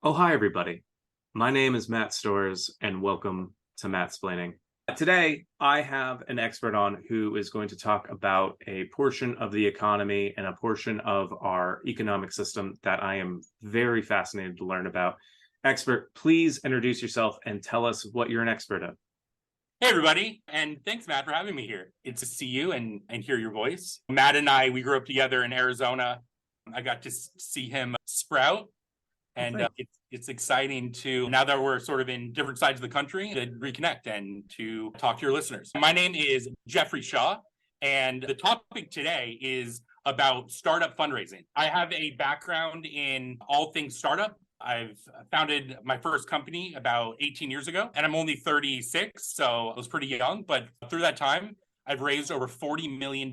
Oh, hi, everybody. My name is Matt Stores, and welcome to Mattsplaining. Today, I have an expert on who is going to talk about a portion of the economy and a portion of our economic system that I am very fascinated to learn about. Expert, please introduce yourself and tell us what you're an expert in. Hey, everybody, and thanks, Matt, for having me here. It's to see you and hear your voice. Matt and I, we grew up together in Arizona. I got to see him sprout, and it's exciting to, now that we're sort of in different sides of the country, to reconnect and to talk to your listeners. My name is Jeffrey Shaw, and the topic today is about startup fundraising. I have a background in all things startup. I've founded my first company about 18 years ago, and I'm only 36, so I was pretty young. But through that time, I've raised over $40 million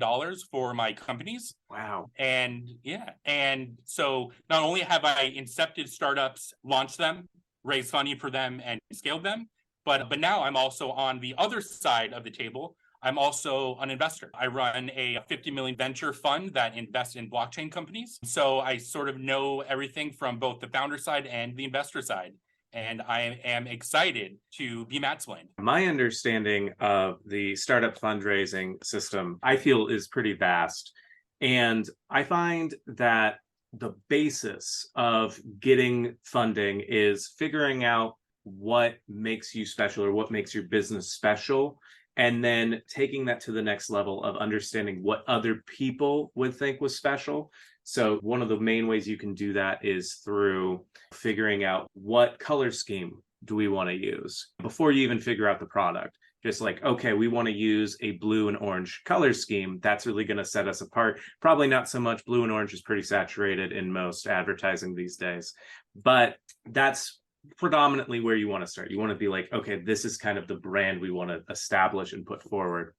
for my companies. Wow. And so not only have I incepted startups, launched them, raised funding for them, and scaled them, but now I'm also on the other side of the table. I'm also an investor. I run a 50 million venture fund that invests in blockchain companies. So I sort of know everything from both the founder side and the investor side. And I am excited to be Mattsplained. My understanding of the startup fundraising system, I feel, is pretty vast. And I find that the basis of getting funding is figuring out what makes you special or what makes your business special, and then taking that to the next level of understanding what other people would think was special. So one of the main ways you can do that is through figuring out what color scheme do we want to use before you even figure out the product. Just like, okay, we want to use a blue and orange color scheme. That's really going to set us apart. Probably not so much. Blue and orange is pretty saturated in most advertising these days, but that's predominantly where you want to start. You want to be like, okay, this is kind of the brand we want to establish and put forward.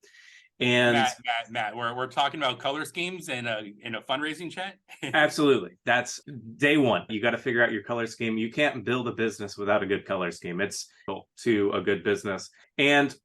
And Matt, we're talking about color schemes in a fundraising chat. Absolutely, that's day one. You got to figure out your color scheme. You can't build a business without a good color scheme. It's to a good business, and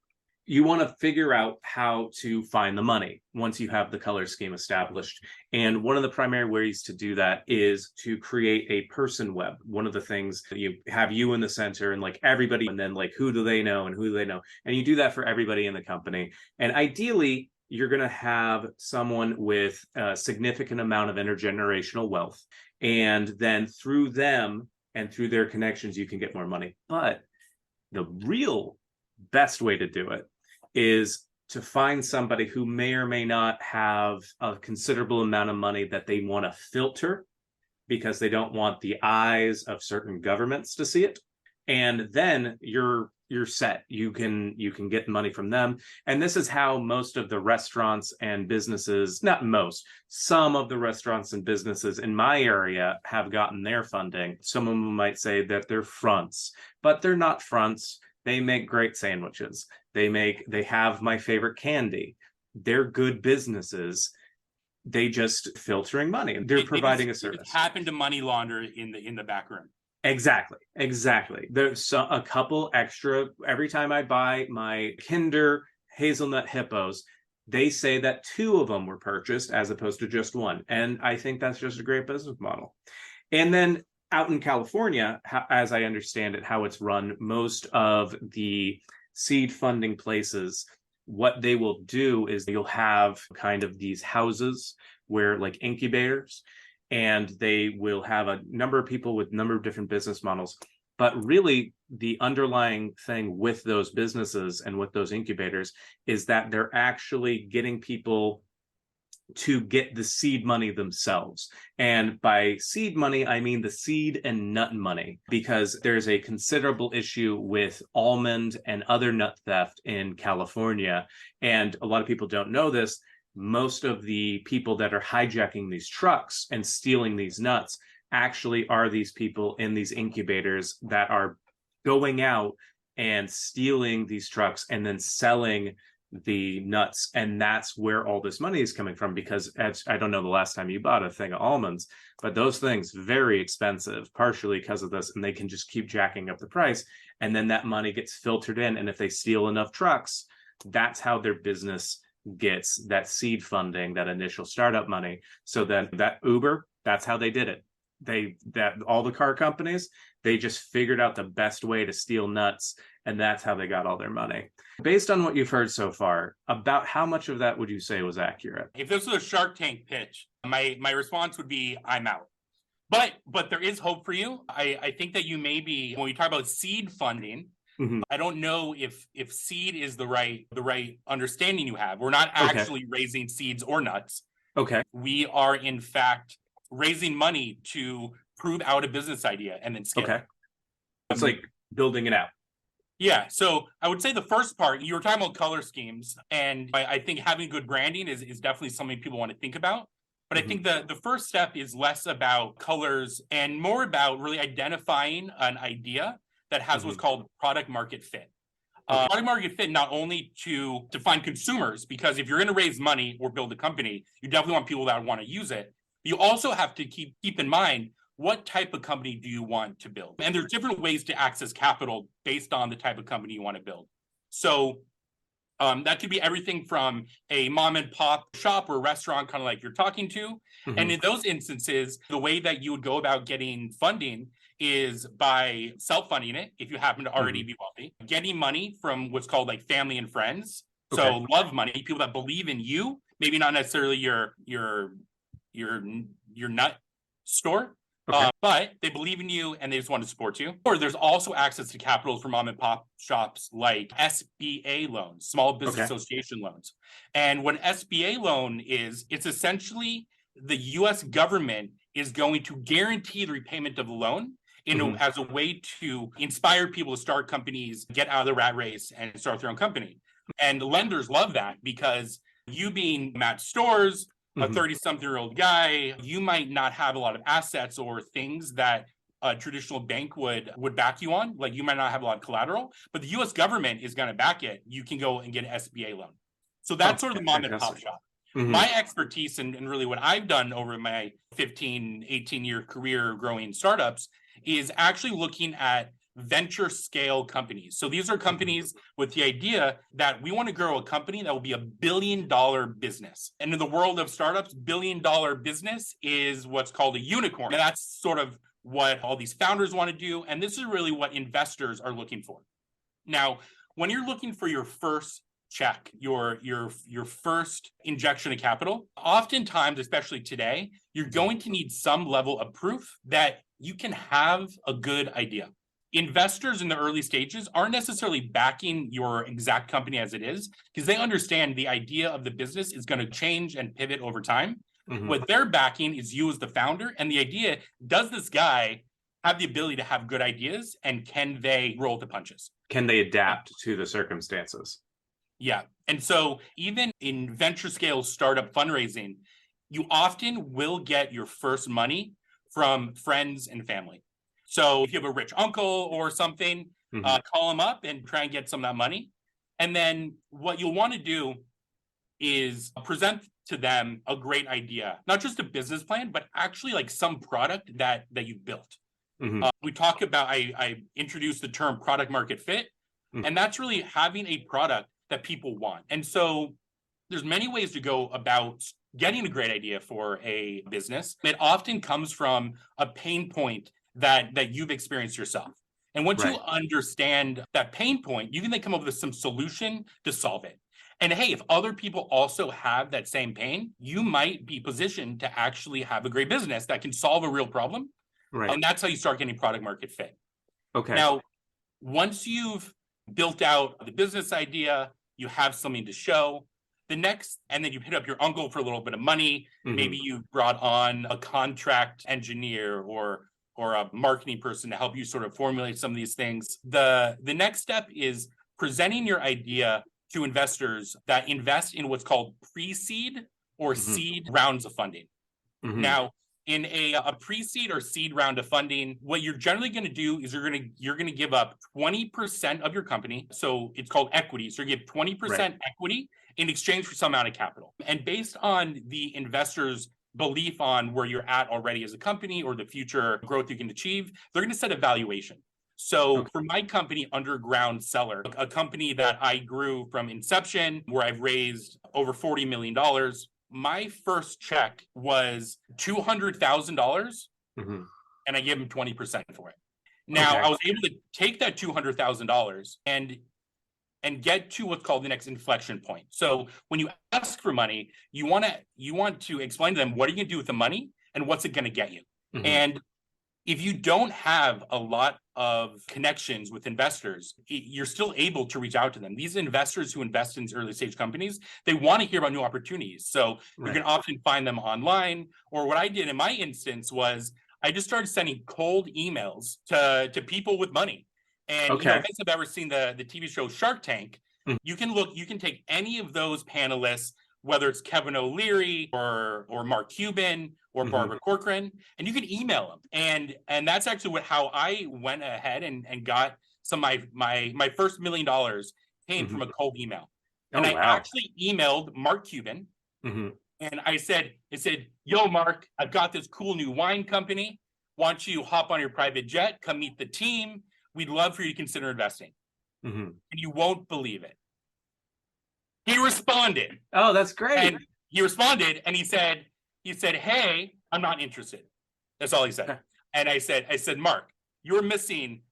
you want to figure out how to find the money once you have the color scheme established. And one of the primary ways to do that is to create a person web. One of the things that you have you in the center and like everybody, and then like who do they know and who do they know? And you do that for everybody in the company. And ideally, you're going to have someone with a significant amount of intergenerational wealth. And then through them and through their connections, you can get more money. But the real best way to do it is to find somebody who may or may not have a considerable amount of money that they want to filter because they don't want the eyes of certain governments to see it. And then you're set. You can get money from them. And this is how most of the restaurants and businesses, not most, some of the restaurants and businesses in my area have gotten their funding. Some of them might say that they're fronts, but they're not fronts. They make great sandwiches. They have my favorite candy. They're good businesses. They just filtering money. They're providing a service. It happened to money launder in the back room. Exactly. There's a couple extra every time I buy my Kinder hazelnut hippos. They say that 2 of them were purchased as opposed to just 1. And I think that's just a great business model. And then out in California, as I understand it, how it's run, most of the seed funding places, what they will do is you'll have kind of these houses where like incubators, and they will have a number of people with a number of different business models. But really, the underlying thing with those businesses and with those incubators is that they're actually getting people to get the seed money themselves. And by seed money, I mean the seed and nut money, because there's a considerable issue with almond and other nut theft in California. And a lot of people don't know this. Most of the people that are hijacking these trucks and stealing these nuts actually are these people in these incubators that are going out and stealing these trucks and then selling the nuts. And that's where all this money is coming from, because I don't know the last time you bought a thing of almonds, but those things very expensive, partially because of this, and they can just keep jacking up the price. And then that money gets filtered in. And if they steal enough trucks, that's how their business gets that seed funding, that initial startup money. So then that Uber, that's how they did it. that all the car companies, they just figured out the best way to steal nuts, and that's how they got all their money. Based on what you've heard so far, about how much of that would you say was accurate? If this was a Shark Tank pitch, my response would be, I'm out. But there is hope for you. I think that you may be, when we talk about seed funding, I don't know if seed is the right understanding you have. We're not actually raising seeds or nuts. Okay. We are in fact raising money to prove out a business idea and then scale. Okay. It's like building it out. Yeah. So I would say the first part, you were talking about color schemes, and I think having good branding is definitely something people want to think about. But I think the first step is less about colors and more about really identifying an idea that has what's called product market fit. Product market fit not only to find consumers, because if you're going to raise money or build a company, you definitely want people that want to use it. You also have to keep in mind, what type of company do you want to build? And there's different ways to access capital based on the type of company you want to build. So that could be everything from a mom and pop shop or restaurant, kind of like you're talking to. And in those instances, the way that you would go about getting funding is by self-funding it, if you happen to already be wealthy, getting money from what's called like family and friends. So love money, people that believe in you, maybe not necessarily your nut store. But they believe in you and they just want to support you. Or there's also access to capital for mom and pop shops like SBA loans, Small Business Association loans. And what an SBA loan is, it's essentially the US government is going to guarantee the repayment of the loan as a way to inspire people to start companies, get out of the rat race and start their own company. And the lenders love that, because you being Matt Stores, a 30-something-year-old guy, you might not have a lot of assets or things that a traditional bank would back you on. Like, you might not have a lot of collateral, but the US government is going to back it. You can go and get an SBA loan. So that's sort of the mom and pop shop. My expertise and really what I've done over my 15, 18-year career growing startups is actually looking at venture scale companies. So these are companies with the idea that we want to grow a company that will be $1 billion business. And in the world of startups, $1 billion business is what's called a unicorn. And that's sort of what all these founders want to do. And this is really what investors are looking for. Now, when you're looking for your first check, your first injection of capital, oftentimes, especially today, you're going to need some level of proof that you can have a good idea. Investors in the early stages aren't necessarily backing your exact company as it is, because they understand the idea of the business is going to change and pivot over time. What they're backing is you as the founder, and the idea, does this guy have the ability to have good ideas, and can they roll the punches? Can they adapt to the circumstances? Yeah. And so even in venture scale startup fundraising, you often will get your first money from friends and family. So if you have a rich uncle or something, call them up and try and get some of that money. And then what you'll want to do is present to them a great idea, not just a business plan, but actually like some product that you built. We talk about, I introduced the term product market fit, and that's really having a product that people want. And so there's many ways to go about getting a great idea for a business. It often comes from a pain point that you've experienced yourself. And once you understand that pain point, you can then come up with some solution to solve it. And hey, if other people also have that same pain, you might be positioned to actually have a great business that can solve a real problem. And that's how you start getting product market fit. Now, once you've built out the business idea, you have something to show. The next, and then you hit up your uncle for a little bit of money. Maybe you brought on a contract engineer or a marketing person to help you sort of formulate some of these things. The next step is presenting your idea to investors that invest in what's called pre-seed or seed rounds of funding. Now, in a pre-seed or seed round of funding, what you're generally going to do is you're going to give up 20% of your company. So it's called equity. So you give 20% equity in exchange for some amount of capital. And based on the investors' belief on where you're at already as a company or the future growth you can achieve, they're going to set a valuation. So for my company, Underground Cellar, a company that I grew from inception, where I've raised over $40 million, my first check was $200,000 Mhm. and I gave him 20% for it. Now Okay. I was able to take that $200,000 and get to what's called the next inflection point. So when you ask for money, you want to explain to them what are you going to do with the money and what's it going to get you. Mhm. And if you don't have a lot of connections with investors, you're still able to reach out to them. These investors who invest in early stage companies, they want to hear about new opportunities. So you can Right. often find them online. Or what I did in my instance was I just started sending cold emails to people with money. And you know, if Okay. you have ever seen the TV show Shark Tank, Mhm. you can take any of those panelists, whether it's Kevin O'Leary or Mark Cuban or Mhm. Barbara Corcoran, and you can email them. And that's actually how I went ahead and got some of my first $1 million came from Mhm. a cold email. Oh, And I wow. actually emailed Mark Cuban Mhm. and I said, yo, Mark, I've got this cool new wine company. Why don't you hop on your private jet, come meet the team? We'd love for you to consider investing. Mhm. And you won't believe it. He responded. Oh, that's great. And he responded and he said, hey, I'm not interested. That's all he said. Okay. And I said, Mark, you're missing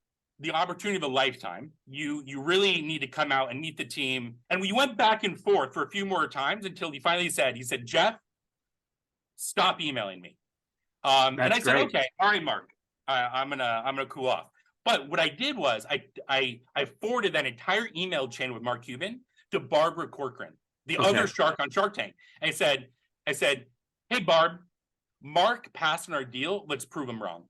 the opportunity of a lifetime. You really need to come out and meet the team. And we went back and forth for a few more times until he said, Jeff, stop emailing me. And That's I said, great. okay, all right, Mark, I'm gonna cool off. But what I did was I forwarded that entire email chain with Mark Cuban to Barbara Corcoran, the other Okay. shark on Shark Tank. And I said, hey Barb, Mark passed on our deal. Let's prove him wrong.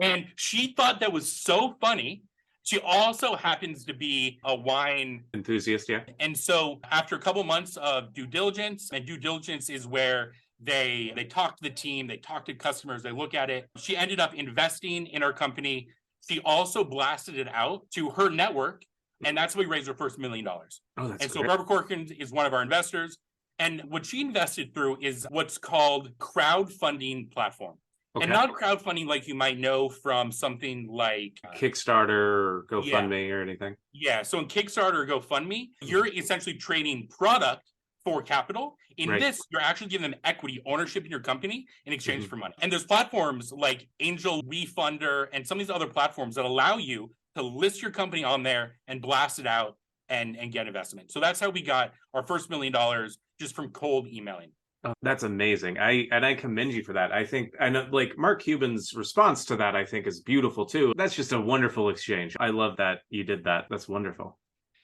And she thought that was so funny. She also happens to be a wine. Enthusiast, yeah. And so after a couple months of due diligence, and due diligence is where they talk to the team, they talk to customers, they look at it. She ended up investing in our company. She also blasted it out to her network, and that's how we raised our first $1 million. Oh, that's And so great. Barbara Corcoran is one of our investors. And what she invested through is what's called crowdfunding platform. And Okay. not crowdfunding like you might know from something like Kickstarter or yeah, GoFundMe or anything. yeah. So in Kickstarter or GoFundMe, you're essentially trading product for capital. In Right. this, you're actually giving them equity ownership in your company in exchange Mhm. for money. And there's platforms like Angel Refunder and some of these other platforms that allow you to list your company on there and blast it out and get investment. So that's how we got our first $1 million just from cold emailing. Oh, that's amazing. I commend you for that. I think I know like Mark Cuban's response to that I think is beautiful too. That's just a wonderful exchange. I love that you did that. That's wonderful.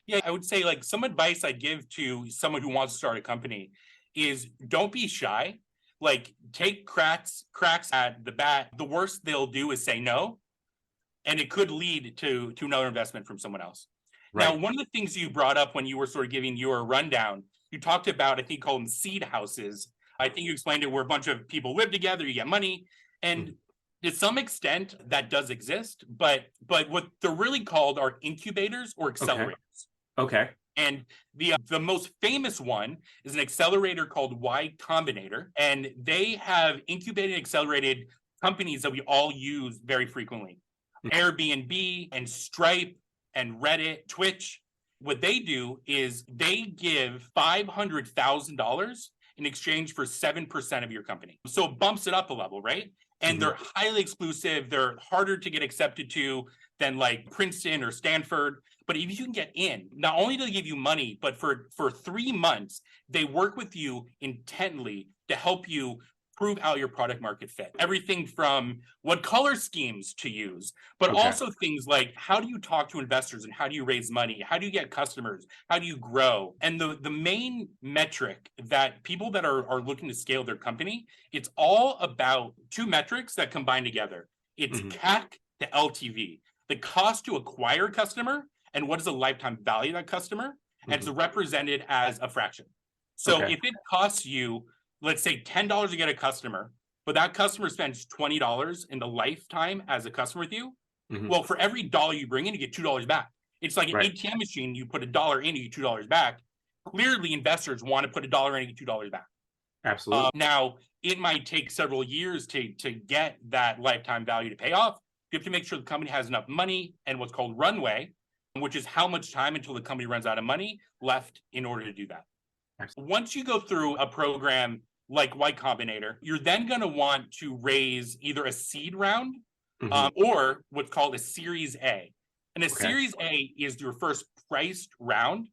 Yeah, I would say like some advice I give to someone who wants to start a company is don't be shy. Like take cracks at the bat. The worst they'll do is say no, and it could lead to another investment from someone else. Now, Right. one of the things you brought up when you were sort of giving your rundown, you talked about I think called them seed houses. I think you explained it where a bunch of people live together, you get money, and Mhm. to some extent that does exist, but what they're really called are incubators or Okay. accelerators. Okay. And the most famous one is an accelerator called Y Combinator, and they have incubated and accelerated companies that we all use very frequently. Mhm. Airbnb and Stripe and Reddit, Twitch. What they do is they give $500,000 in exchange for 7% of your company. So it bumps it up a level, right? And Mhm. they're highly exclusive. They're harder to get accepted to than like Princeton or Stanford. But if you can get in, not only do they give you money, but for 3 months, they work with you intently to help you prove out your product market fit. Everything from what color schemes to use, but Okay. also things like how do you talk to investors and how do you raise money? How do you get customers? How do you grow? And the main metric that people that are looking to scale their company, it's all about two metrics that combine together. It's Mhm. CAC to LTV, the cost to acquire a customer, and what is the lifetime value of that customer? And it's Mhm. represented as a fraction. So Okay. if it costs you, let's say $10 to get a customer, but that customer spends $20 in the lifetime as a customer with you, Mhm. well, for every dollar you bring in, you get $2 back. It's like an Right. ATM machine. You put a dollar in, you get $2 back. Clearly, investors want to put a dollar in and get $2 back. Absolutely. Now, it might take several years to get that lifetime value to pay off. You have to make sure the company has enough money and what's called runway, which is how much time until the company runs out of money left in order to do that. Absolutely. Once you go through a program like Y Combinator, you're then going to want to raise either a seed round or what's called a Series A. And a Series A is your first priced round.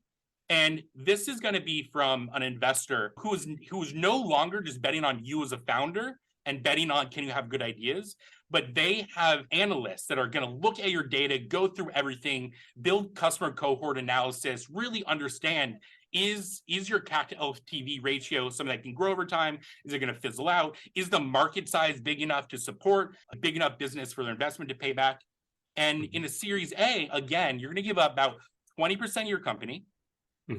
And this is going to be from an investor who is no longer just betting on you as a founder and betting on can you have good ideas, but they have analysts that are going to look at your data, go through everything, build customer cohort analysis, really understand is your CAC to LTV ratio something that can grow over time? Is it going to fizzle out? Is the market size big enough to support a big enough business for their investment to pay back? And in a Series A, again, you're going to give up about 20% of your company.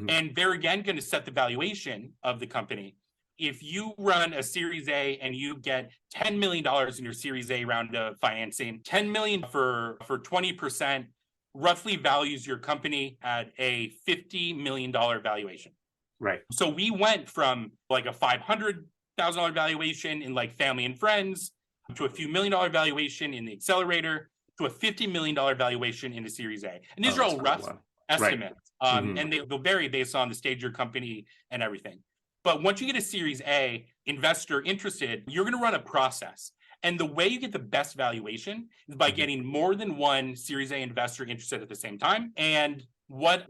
And they're again going to set the valuation of the company. If you run a Series A and you get $10 million in your Series A round of financing, $10 million for 20% roughly values your company at a $50 million valuation. Right. So we went from like a $500,000 valuation in like family and friends to a few $1 million valuation in the accelerator to a $50 million valuation in the Series A. And these are all rough estimates. And they'll vary based on the stage of your company and everything. But once you get a Series A investor interested, you're going to run a process. And the way you get the best valuation is by getting more than one Series A investor interested at the same time. And what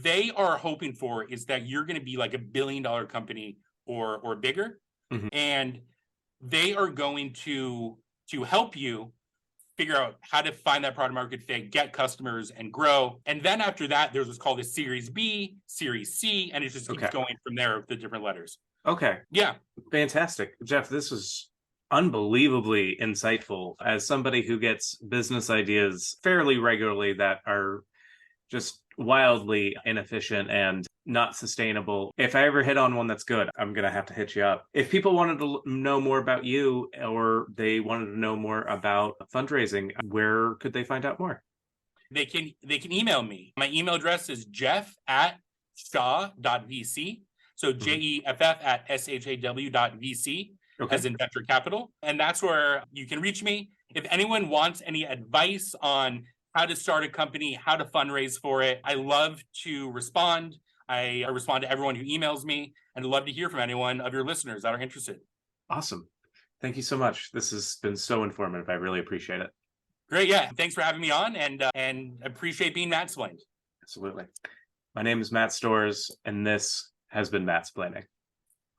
they are hoping for is that you're going to be like $1 billion company or bigger. And they are going to help you figure out how to find that product market fit, get customers, and grow. And then after that, there's what's called a Series B, Series C, and it just keeps going from there with the different letters. Okay. Yeah. Fantastic. Jeff, this was unbelievably insightful. As somebody who gets business ideas fairly regularly that are just wildly inefficient and not sustainable, if I ever hit on one that's good, I'm going to have to hit you up. If people wanted to know more about you or they wanted to know more about fundraising, where could they find out more? They can email me. My email address is jeff@shaw.vc. So jeff@shaw.vc as in venture capital. And that's where you can reach me. If anyone wants any advice on how to start a company, how to fundraise for it, I love to respond. I respond to everyone who emails me, and I'd love to hear from anyone of your listeners that are interested. Awesome. Thank you so much. This has been so informative. I really appreciate it. Great. Yeah. Thanks for having me on, and appreciate being Mattsplained. Absolutely. My name is Matt Stores, and this has been Mattsplaining.